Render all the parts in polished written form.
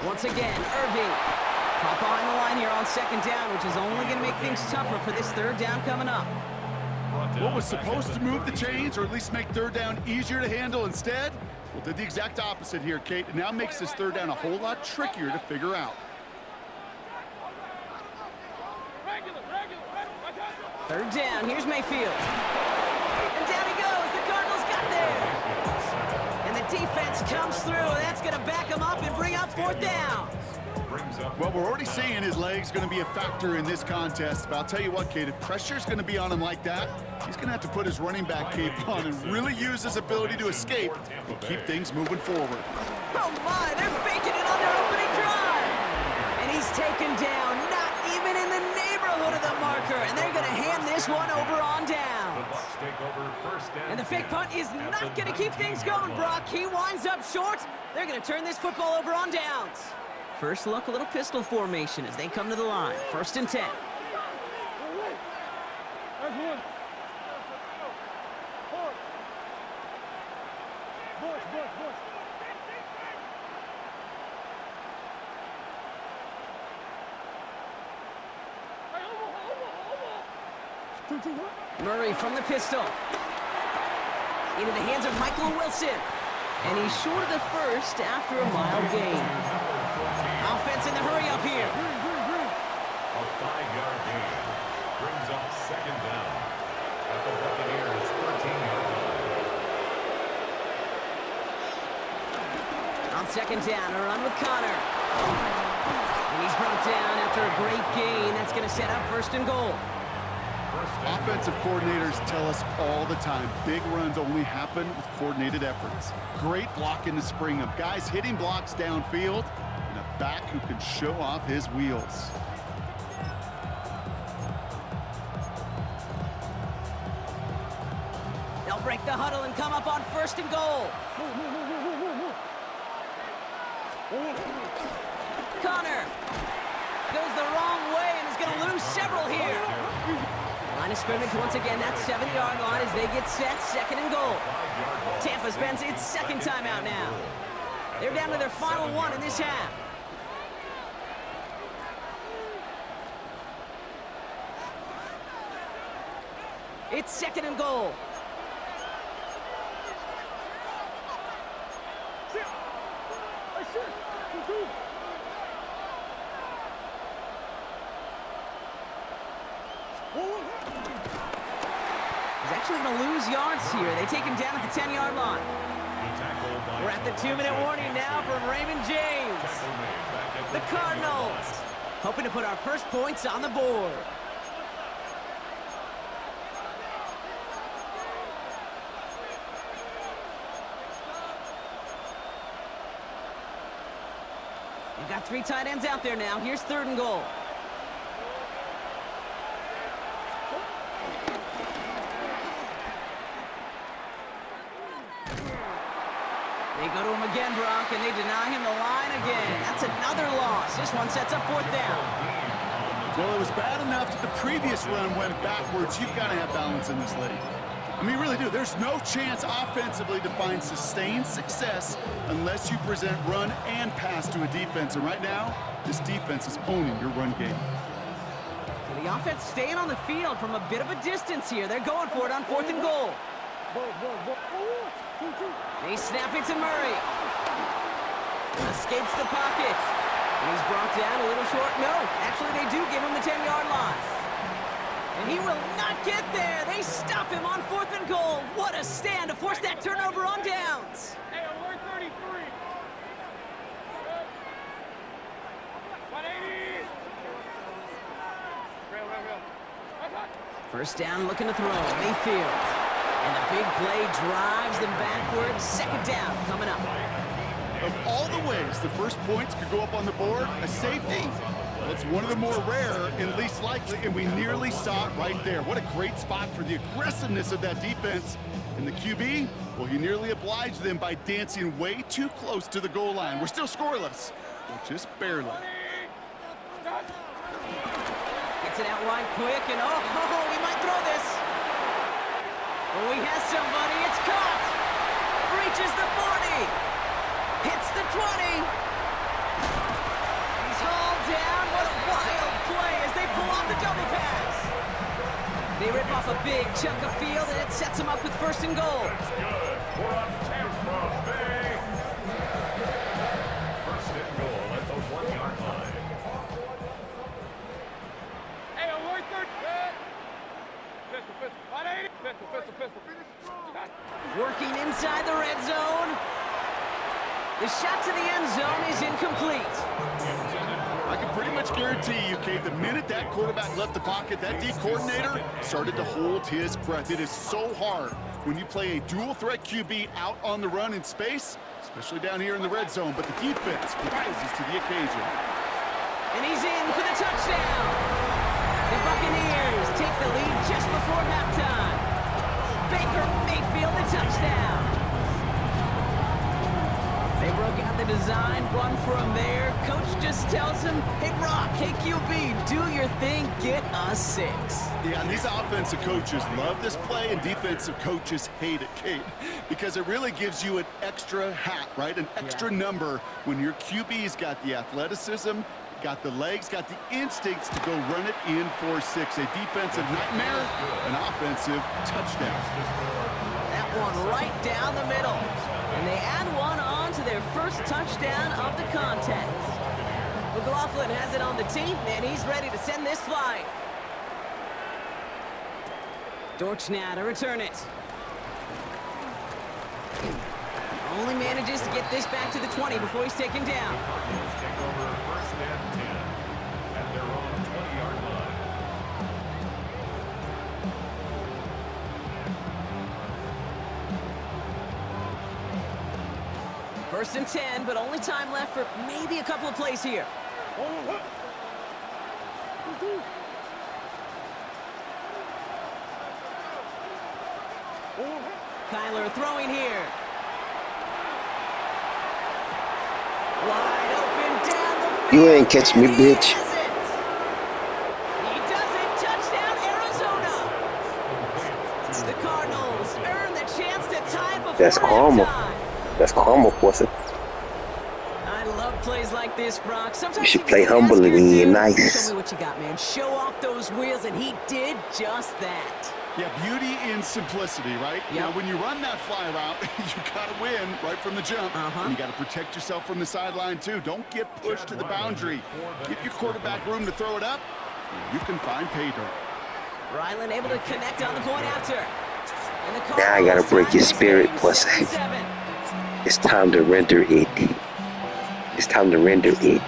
Once again, Irving. Pop behind the line here on second down, which is only going to make things tougher for this third down coming up. What was supposed to move the chains, or at least make third down easier to handle instead? Well, did the exact opposite here, Kate. It now makes this third down a whole lot trickier to figure out. Third down, here's Mayfield. And down he goes, the Cardinals got there. And the defense comes through, that's going to back him up and bring up fourth down. Well, we're already seeing his leg's going to be a factor in this contest. But I'll tell you what, Kate, if pressure's going to be on him like that, he's going to have to put his running back cape on and really use his ability to escape and keep things moving forward. Oh my, they're faking it on their opening drive. And he's taken down, not even in the neighborhood of the marker. And they're going to hand this one over on down. And the fake punt is not going to keep things going, Brock. He winds up short. They're going to turn this football over on downs. First look, a little pistol formation as they come to the line. 1st and 10. Murray from the pistol. Into the hands of Michael Wilson. And he's short of the first after a mile gain. Offense in the hurry-up here. A 5-yard gain brings up second down at the Buccaneers' 13-yard line. On second down, a run with Connor. And he's brought down after a great gain. That's going to set up 1st and goal. Offensive coordinators tell us all the time, big runs only happen with coordinated efforts. Great block in the spring of guys hitting blocks downfield, and a back who can show off his wheels. They'll break the huddle and come up on 1st and goal. Connor goes the wrong way and is going to lose several here. Line of scrimmage once again, that 7-yard line as they get set, 2nd and goal. Tampa spends its 2nd timeout now. They're down to their final one in this half. It's 2nd and goal. He's actually going to lose yards here. They take him down at the 10-yard line. We're at the 2-minute warning now from Raymond James. The Cardinals hoping to put our first points on the board. We've got 3 tight ends out there now. Here's 3rd and goal. They go to him again, Brock, and they deny him the line again. That's another loss. This one sets up 4th down. Well, it was bad enough that the previous run went backwards. You've got to have balance in this league. I mean, you really do. There's no chance offensively to find sustained success unless you present run and pass to a defense. And right now, this defense is owning your run game. So the offense staying on the field from a bit of a distance here. They're going for it on 4th and goal. They snap it to Murray. Escapes the pocket. And he's brought down a little short. No, actually they do give him the 10-yard line. And he will not get there. They stop him on 4th and goal. What a stand to force that turnover on downs. Hey, alert 33. 180. First down, looking to throw. Mayfield. And the big play drives them backwards. 2nd down coming up. Of all the ways the first points could go up on the board, a safety, well, it's one of the more rare and least likely, and we nearly saw it right there. What a great spot for the aggressiveness of that defense. And the QB, well, he nearly obliged them by dancing way too close to the goal line. We're still scoreless, but just barely. Gets it out wide quick, and oh, he might throw this. Oh, he has somebody. It's caught. Reaches the 40. Hits the 20. off a big chunk of field, and it sets him up with 1st and goal. That's good for a Tampa Bay. 1st and goal at the 1-yard line. Hey, on 1-3. Pistol. 180. Pistol. Working inside the red zone. The shot to the end zone is incomplete. I can pretty much guarantee you, Kate, the minute that quarterback left the pocket, that D coordinator started to hold his breath. It is so hard when you play a dual-threat QB out on the run in space, especially down here in the red zone, but the defense rises to the occasion. And he's in for the touchdown. The Buccaneers take the lead just before halftime. Baker Mayfield, the touchdown. They broke out the design, run from there. Coach just tells him, hey, Brock, hey, QB, do your thing, get us 6. Yeah, and these offensive coaches love this play, and defensive coaches hate it, Kate, because it really gives you an extra hat, right? An extra number when your QB's got the athleticism, got the legs, got the instincts to go run it in for 6. A defensive nightmare, an offensive touchdown. That one right down the middle. And they add one on to their first touchdown of the contest. McLaughlin has it on the tee, and he's ready to send this flying. Dortch now to return it. Only manages to get this back to the 20 before he's taken down. Take over 1st and 10 at their own 20-yard line. First and 10, but only time left for maybe a couple of plays here. Kyler throwing here. Wide open down the field. You ain't catch me, bitch. He does it. Touchdown, Arizona. The Cardinals earn the chance to tie before That's karma. halftime. That's karma, pussy. I love plays like this, Brock. Sometimes You should just play ask humbly your when you're dude, nice. Show me what you got, man. Show off those wheels, and he did just that. Yeah, beauty in simplicity, right? Yep. You know, when you run that fly route, you got to win right from the jump. And you got to protect yourself from the sideline, too. Don't get pushed to the boundary. Give your quarterback room to throw it up, and you can find pay dirt. Ryland able to connect on the point after. And the Now I gotta break your spirit, plus pussy. It's time to render it. It's time to render it.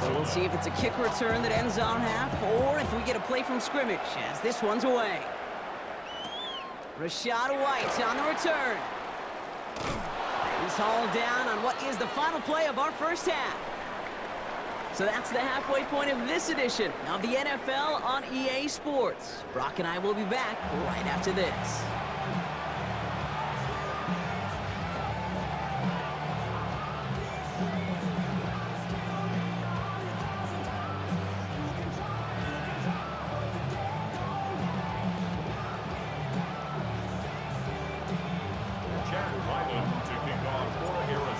So we'll see if it's a kick return that ends on half, or if we get a play from scrimmage, as this one's away. Rashad White on the return. He's hauled down on what is the final play of our first half. So that's the halfway point of this edition of the NFL on EA Sports. Brock and I will be back right after this.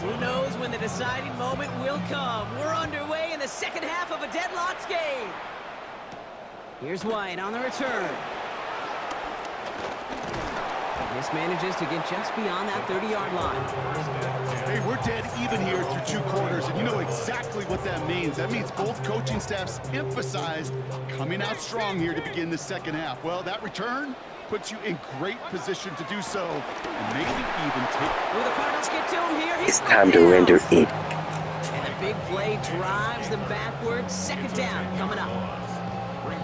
Who knows when the deciding moment will come? We're underway in the second half of a deadlocked game. Here's White on the return. This manages to get just beyond that 30-yard line. Hey, we're dead even here through 2 quarters, and you know exactly what that means. That means both coaching staffs emphasized coming out strong here to begin the second half. Well, that return puts you in great position to do so, and maybe even take... Will the Cardinals get to him here? It's time to render it. And the big play drives them backwards. Second down coming up.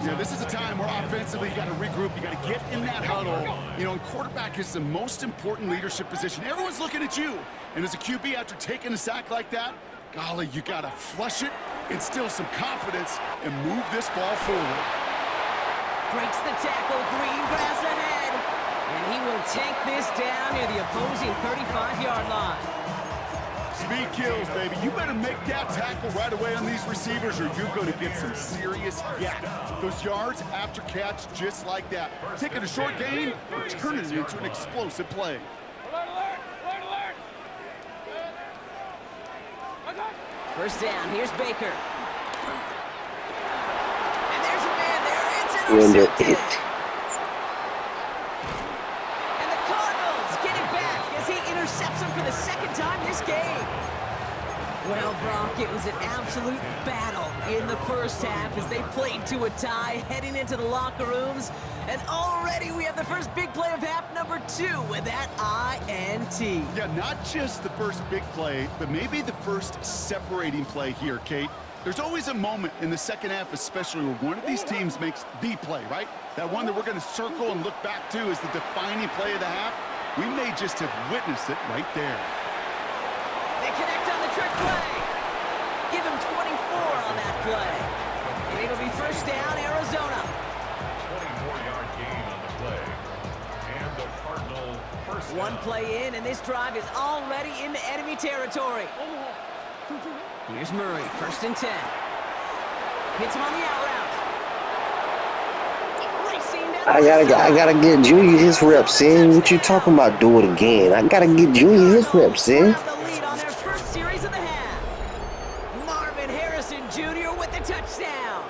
Yeah, this is a time where offensively you got to regroup, you got to get in that huddle. You know, and quarterback is the most important leadership position. Everyone's looking at you. And as a QB, after taking a sack like that, golly, you got to flush it, instill some confidence, and move this ball forward. Breaks the tackle, green grass ahead. And he will take this down near the opposing 35-yard line. Speed kills, baby. You better make that tackle right away on these receivers, or you're going to get some serious yak. Those yards after catch just like that. Taking a short gain or turning it into an explosive play. First down, here's Baker. Render intercepted. it. And the Cardinals get it back as he intercepts him for the second time this game. Well, Brock, it was an absolute battle in the first half as they played to a tie, heading into the locker rooms. And already we have the first big play of half number 2 with that INT. Yeah, not just the first big play, but maybe the first separating play here, Kate. There's always a moment in the second half, especially where one of these teams makes the play, right? That one that we're going to circle and look back to as the defining play of the half. We may just have witnessed it right there. They connect on the trick play. Give him 24 on that play. And it'll be first down, Arizona. 24-yard gain on the play. And the Cardinal first down. One play in, and this drive is already into enemy territory. Here's Murray, first and 10. Hits him on the out route. Racing down I gotta get Junior his reps in. What you talking about? Do it again. I gotta get Junior his reps in. Have the lead on their first series of the half. Marvin Harrison Jr. with the touchdown.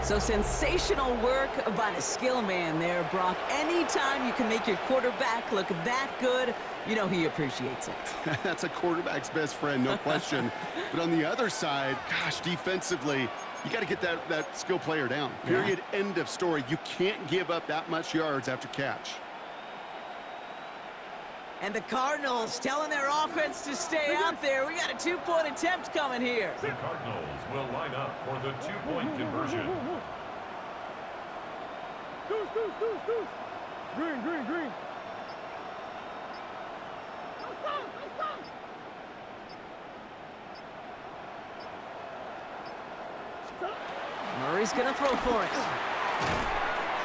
So sensational work by the skill man there, Brock. Anytime you can make your quarterback look that good, you know he appreciates it. That's a quarterback's best friend, no question. But on the other side, gosh, defensively, you got to get that skill player down. Period. Yeah. End of story. You can't give up that much yards after catch. And the Cardinals telling their offense to stay out there. We got a 2-point attempt coming here. The Cardinals will line up for the 2-point conversion. Green, green, green. Murray's going to throw for it.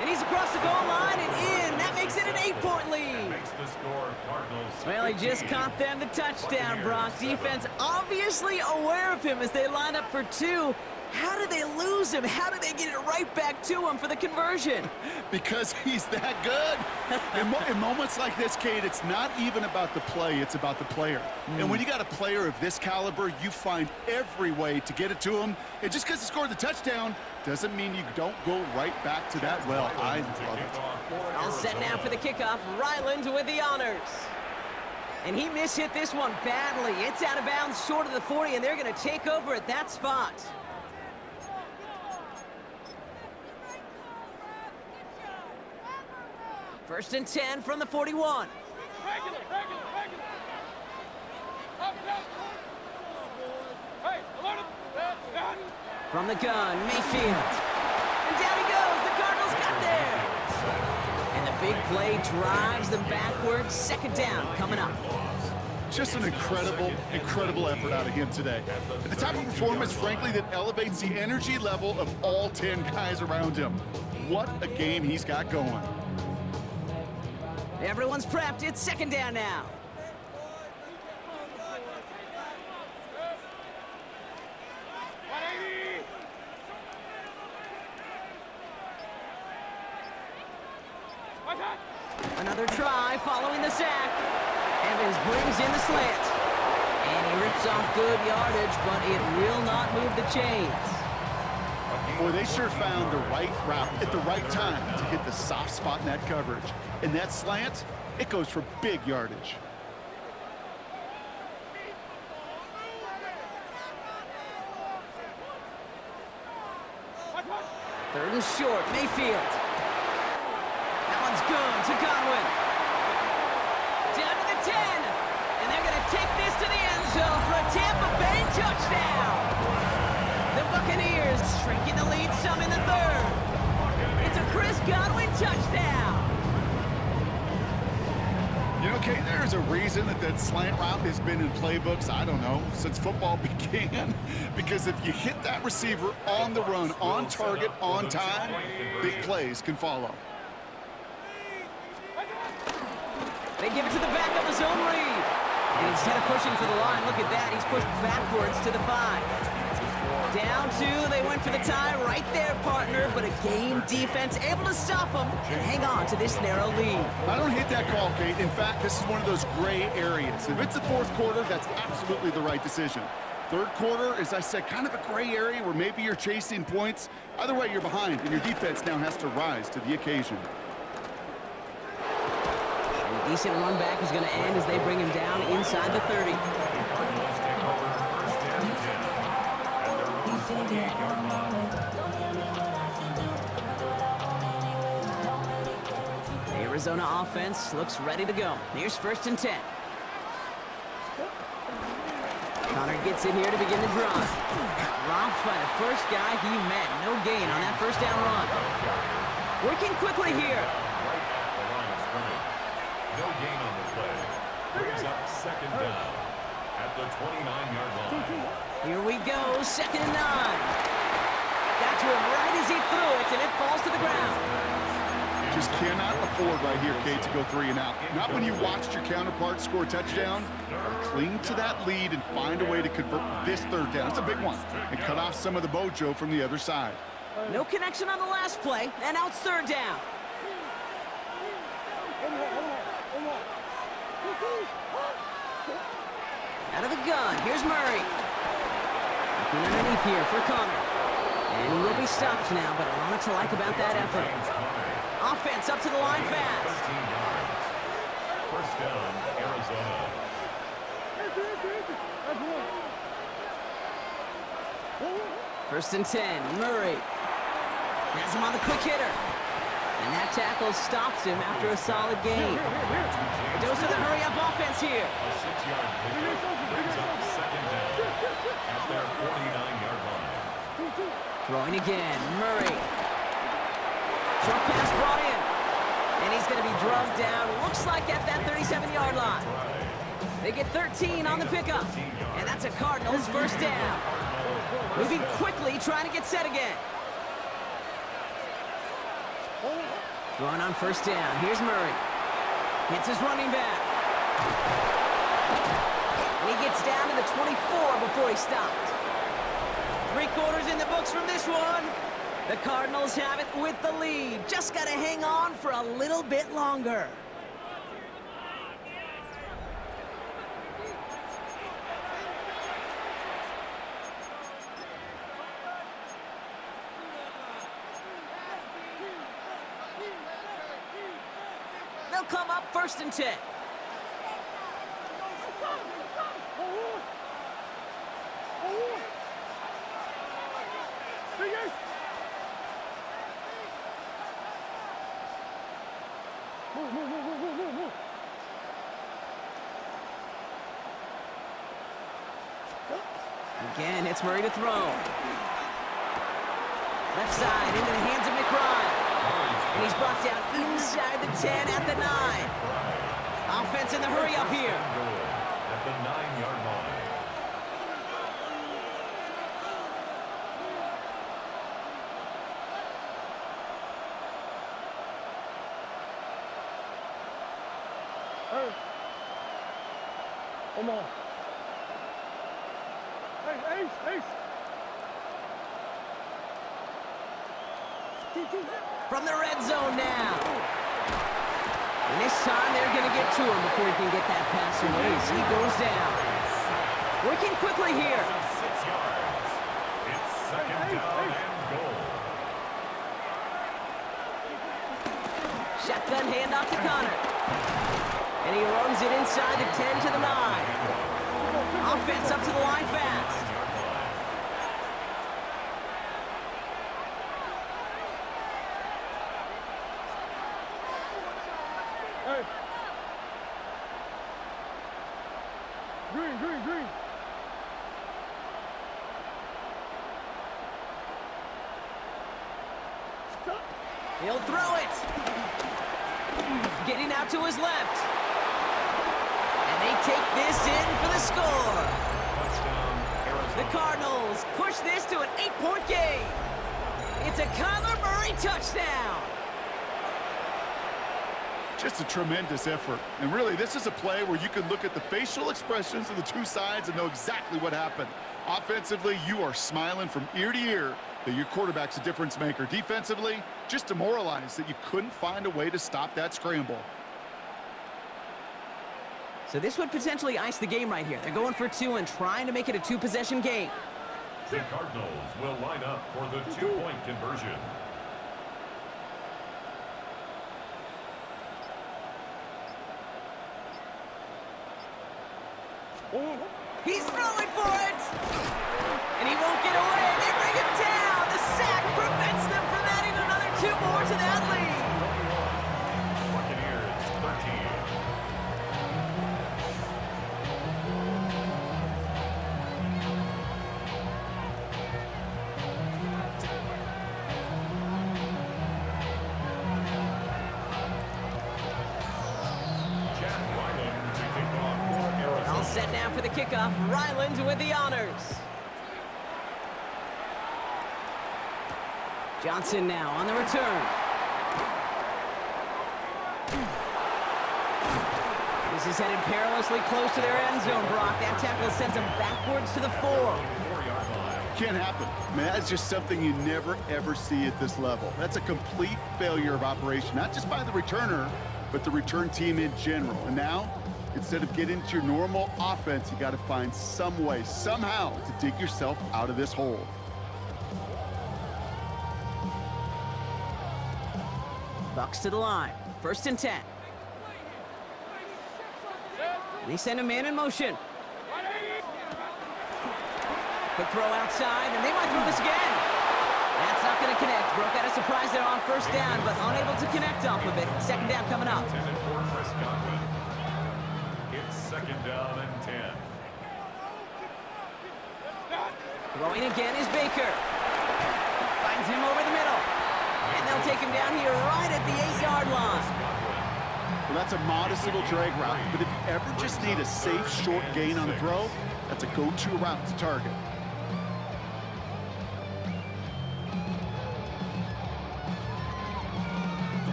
And he's across the goal line and in. That makes it an 8-point lead. Makes the score Cardinals. Well, he just caught them the touchdown, Brock. Defense obviously aware of him as they line up for 2. How did they lose him? How did they get it right back to him for the conversion? Because he's that good. In moments like this, Kate, it's not even about the play, it's about the player. And when you got a player of this caliber, you find every way to get it to him. And just because he scored the touchdown doesn't mean you don't go right back to that well. I love it. All set now for the kickoff. Ryland with the honors. And he mishit this one badly. It's out of bounds short of the 40, and they're going to take over at that spot. First and 10 from the 41. Regular. Up. Hey, alert him. From the gun, Mayfield. And down he goes. The Cardinals got there. And the big play drives them backwards. Second down coming up. Just an incredible effort out of him today. The type of performance, frankly, that elevates the energy level of all 10 guys around him. What a game he's got going. Everyone's prepped. It's second down now. Another try following the sack. Evans brings in the slant. And he rips off good yardage, but it will not move the chains. Boy, they sure found the right route at the right time to hit the soft spot in that coverage. And that slant, it goes for big yardage. Third and short, Mayfield. That one's good to Godwin. Down to the 10. And they're going to take this to the end zone for a Tampa Bay touchdown. The Buccaneers shrinking the lead some in the third. It's a Chris Godwin touchdown. You know, Kate, there's a reason that slant route has been in playbooks, I don't know, since football began. Because if you hit that receiver on the run, on target, on time, big plays can follow. They give it to the back of the zone read. And instead of pushing for the line, look at that. He's pushed backwards to the 5. Down 2, they went for the tie right there, partner. But a game defense able to stop them and hang on to this narrow lead. I don't hate that call, Kate. In fact, this is one of those gray areas. If it's the fourth quarter, that's absolutely the right decision. Third quarter, as I said, kind of a gray area where maybe you're chasing points. Either way, you're behind, and your defense now has to rise to the occasion. And a decent run back is going to end as they bring him down inside the 30. The Arizona offense looks ready to go. Here's 1st and 10. Connor gets it here to begin the drive. Dropped by the first guy he met. No gain on that first down run. Working quickly here. Right at the line of scrimmage. No gain on the play. Brings up 2nd down at the 29-yard line. Here we go, 2nd and 9. Got to him right as he threw it, and it falls to the ground. Just cannot afford right here, Kate, to go 3 and out. Not when you watched your counterpart score a touchdown. Cling to that lead and find a way to convert this 3rd down. It's a big one. And cut off some of the mojo from the other side. No connection on the last play, and now it's 3rd down. Out of the gun, here's Murray. Looking underneath here for Connor. And he will be stopped now, but a lot to like about that effort. Offense up to the line fast. 15 yards. 1st down, Arizona. 1st and 10, Murray. Has him on the quick hitter. And that tackle stops him after a solid gain. A dose of the hurry-up offense here. A 6-yard pickup brings up 2nd down at their 49-yard line. Throwing again, Murray. Short pass brought in. And he's going to be drugged down, looks like at that 37-yard line. They get 13 on the pickup. And that's a Cardinals 1st down. Moving quickly, trying to get set again. Throwing on 1st down. Here's Murray. Hits his running back. And he gets down to the 24 before he stopped. 3 quarters in the books from this one. The Cardinals have it with the lead. Just got to hang on for a little bit longer. They'll come up 1st and 10. Again, it's Murray to throw. Left side into the hands of McBride. And he's brought down inside the 10 at the 9. Offense in the hurry up here. At the 9-yard line. Hey. Come on. Hey, Ace. From the red zone now. And this time they're going to get to him before he can get that pass away as he goes down. Working quickly here. 6 yards. It's 2nd down and goal. Shotgun handoff to Connor. And he runs it inside the 10 to the 9. Offense up to the line fast. Hey. Green. Stop. He'll throw it. Getting out to his left. And they take this in for the score. Touchdown, Arizona. The Cardinals push this to an 8-point game. It's a Kyler Murray touchdown. Just a tremendous effort. And really, this is a play where you can look at the facial expressions of the two sides and know exactly what happened. Offensively, you are smiling from ear to ear that your quarterback's a difference maker. Defensively, just demoralized that you couldn't find a way to stop that scramble. So this would potentially ice the game right here. They're going for two and trying to make it a two-possession game. The Cardinals will line up for the two-point conversion. He's throwing for it! And he won't get away. They bring him down. The sack prevents them from adding another two more to that lead. Buccaneers 13. All set now for the kickoff. Ryland with the honors. Johnson now on the return. This is headed perilously close to their end zone, Brock. That tackle sends them backwards to the 4. Can't happen. Man, that's just something you never, ever see at this level. That's a complete failure of operation, not just by the returner, but the return team in general. And now, instead of getting into your normal offense, you got to find some way, somehow, to dig yourself out of this hole. Bucks to the line. 1st and 10. They send a man in motion. Quick throw outside, and they might throw this again. That's not going to connect. Broke out a surprise there on 1st down, but unable to connect off of it. 2nd down coming up. It's 2nd down and 10. Throwing again is Baker. Finds him over the middle. And they'll take him down here right at the 8-yard line. Well, that's a modest little drag route, but if you ever just need a safe, short gain on the throw, that's a go-to route to target.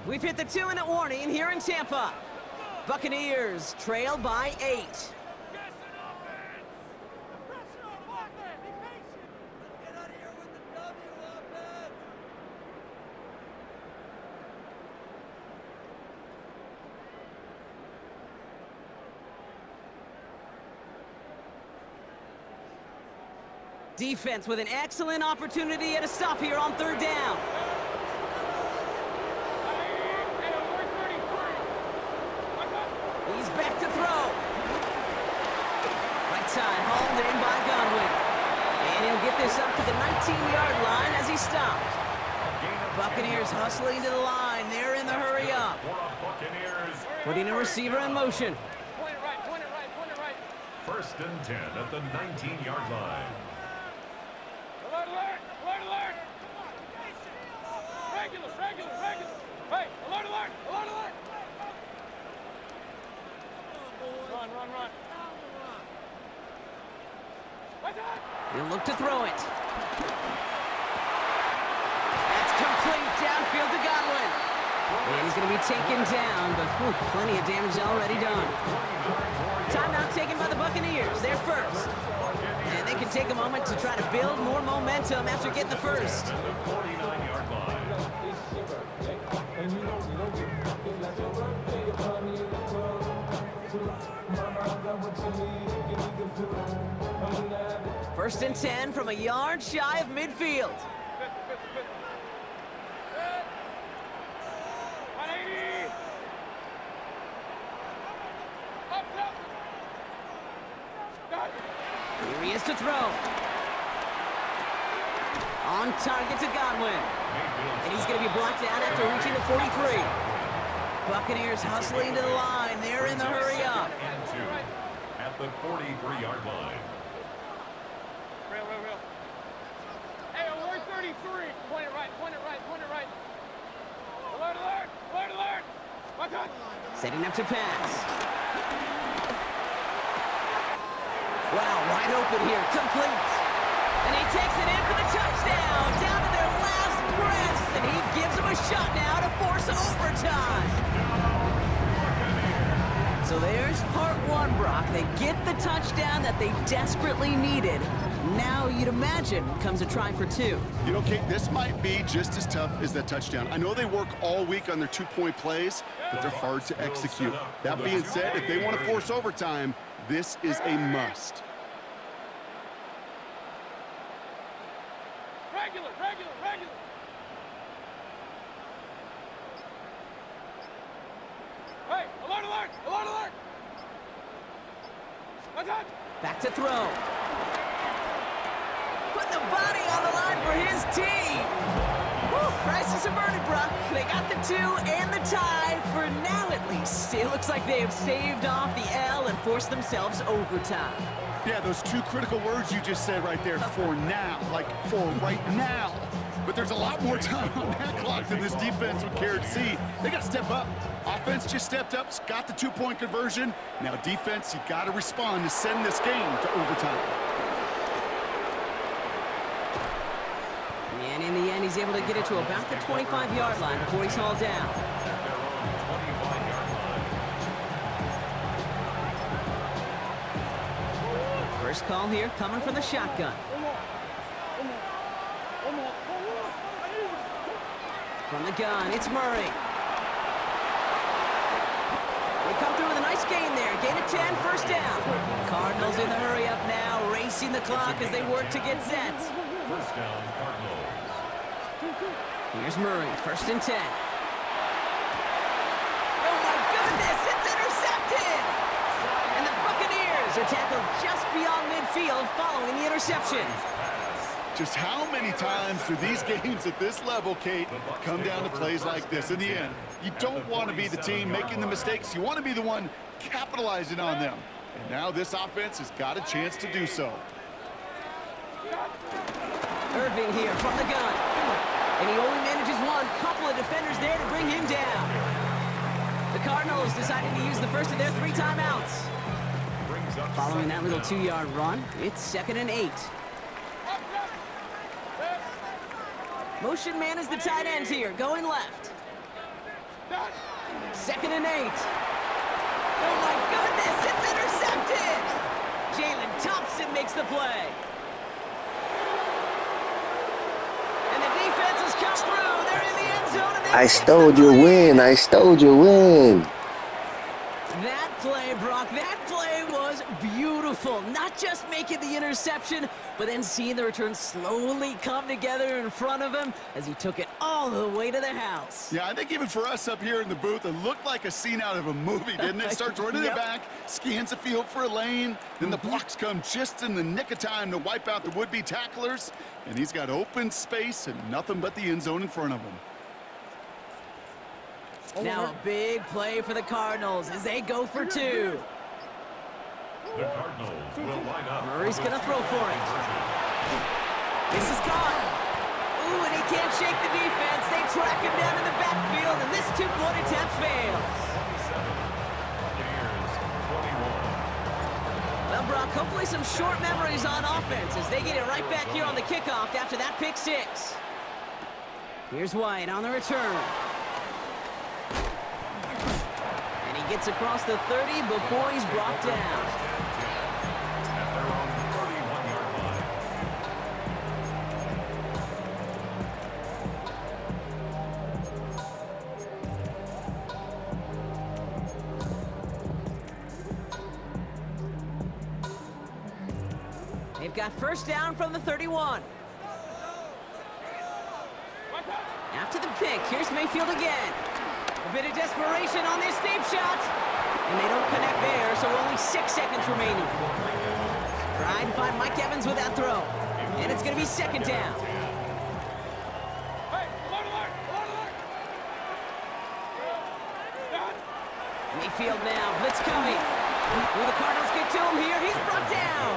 We've hit the 2-minute warning here in Tampa. Buccaneers trail by 8. Defense with an excellent opportunity at a stop here on 3rd down. He's back to throw. Right side, hauled in by Godwin. And he'll get this up to the 19-yard line as he stopped. Buccaneers hustling to the line. They're in the hurry up. Putting a receiver in motion. Point it right, point it right, point it right. 1st and 10 at the 19-yard line. Alert, alert, alert, alert. Regular, regular, regular. Hey, alert, alert, alert, alert. Run, run, run. He'll look to throw it. That's complete downfield to Godwin. And he's going to be taken down, but plenty of damage already done. Timeout taken by the Buccaneers. They're first. And they can take a moment to try to build more momentum after getting the first. First and 10 from a yard shy of midfield. Here he is to throw. On target to Godwin. And he's going to be blocked out after reaching the 43. Buccaneers hustling to the line. They're in the hurry up. At the 43-yard line. Real. Hey, alert 33. Point it right, point it right, point it right. Alert, alert, alert, alert. Watch out. Setting up to pass. Wow, wide open here, complete. And he takes it in for the touchdown, down to their last breaths, and he gives them a shot now to force overtime. So there's part one, Brock. They get the touchdown that they desperately needed. Now you'd imagine comes a try for 2. You know, Kate, this might be just as tough as that touchdown. I know they work all week on their 2-point plays, but they're hard to execute. That being said, if they want to force overtime, this is a must. Regular. Hey, alert! Back to throw. Put the body on the line for his team. Woo, crisis averted, Brock. They got the 2 and the tie for now at least. It looks like they have staved off the L and forced themselves overtime. Yeah, those 2 critical words you just said right there, for now, like for right now. But there's a lot more time on that clock than this defense would care to see. They got to step up. Offense just stepped up, got the 2-point conversion. Now defense, you got to respond to send this game to overtime. And in the end, he's able to get it to about the 25-yard line before he's hauled down. First call here coming from the shotgun. From the gun, it's Murray. They come through with a nice gain there. Gain of 10, first down. Cardinals in the hurry up now, racing the clock as they work to get set. First down, Cardinals. Here's Murray, first and 10. Oh my goodness, it's intercepted! And the Buccaneers are tackled just beyond midfield following the interception. Just how many times do these games at this level, Kate, come down to plays like this? In the end, you don't want to be the team making the mistakes. You want to be the one capitalizing on them. And now this offense has got a chance to do so. Irving here from the gun. And he only manages one. Couple of defenders there to bring him down. The Cardinals decided to use the first of their 3 timeouts. Following that little 2-yard run, it's 2nd and 8. Motion man is the tight end here, going left. 2nd and 8. Oh my goodness, it's intercepted! Jalen Thompson makes the play. And the defense has come through. They're in the end zone. And I stole your win. I stole your win. That play, Brock, that play was beautiful. Not just making the interception, but then seeing the return slowly come together in front of him as he took it all the way to the house. Yeah, I think even for us up here in the booth, it looked like a scene out of a movie, didn't it? Starts running Yep. it back, scans the field for a lane, then the blocks come just in the nick of time to wipe out the would-be tacklers, and he's got open space and nothing but the end zone in front of him. Now a big play for the Cardinals as they go for 2. The Cardinals will line up. Murray's gonna throw for it. This is gone. Ooh, and he can't shake the defense. They track him down in the backfield, and this 2-point attempt fails. 21. Well, Brock, hopefully some short memories on offense as they get it right back here on the kickoff after that pick 6. Here's White on the return. And he gets across the 30 before he's brought down. At their own 31-yard line. They've got first down from the 31. After the pick, here's Mayfield again. A bit of desperation on this deep shot. And they don't connect there, so only 6 seconds remaining. Trying to find Mike Evans with that throw. And it's going to be 2nd down. Hey, alert, alert, alert! Mayfield now, blitz coming. Will the Cardinals get to him here? He's brought down.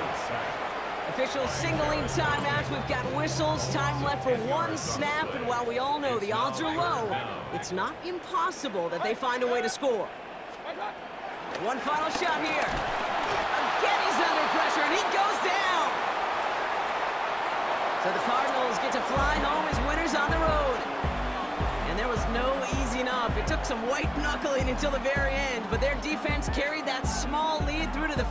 Officials signaling timeouts. We've got whistles. Time left for 1 snap. And while we all know the odds are low, it's not impossible that they find a way to score. One final shot here. Again, he's under pressure, and he goes down. So the Cardinals get to fly home as winners on the road. And there was no easing up. It took some white knuckling until the very end, but their defense carried that small lead through to the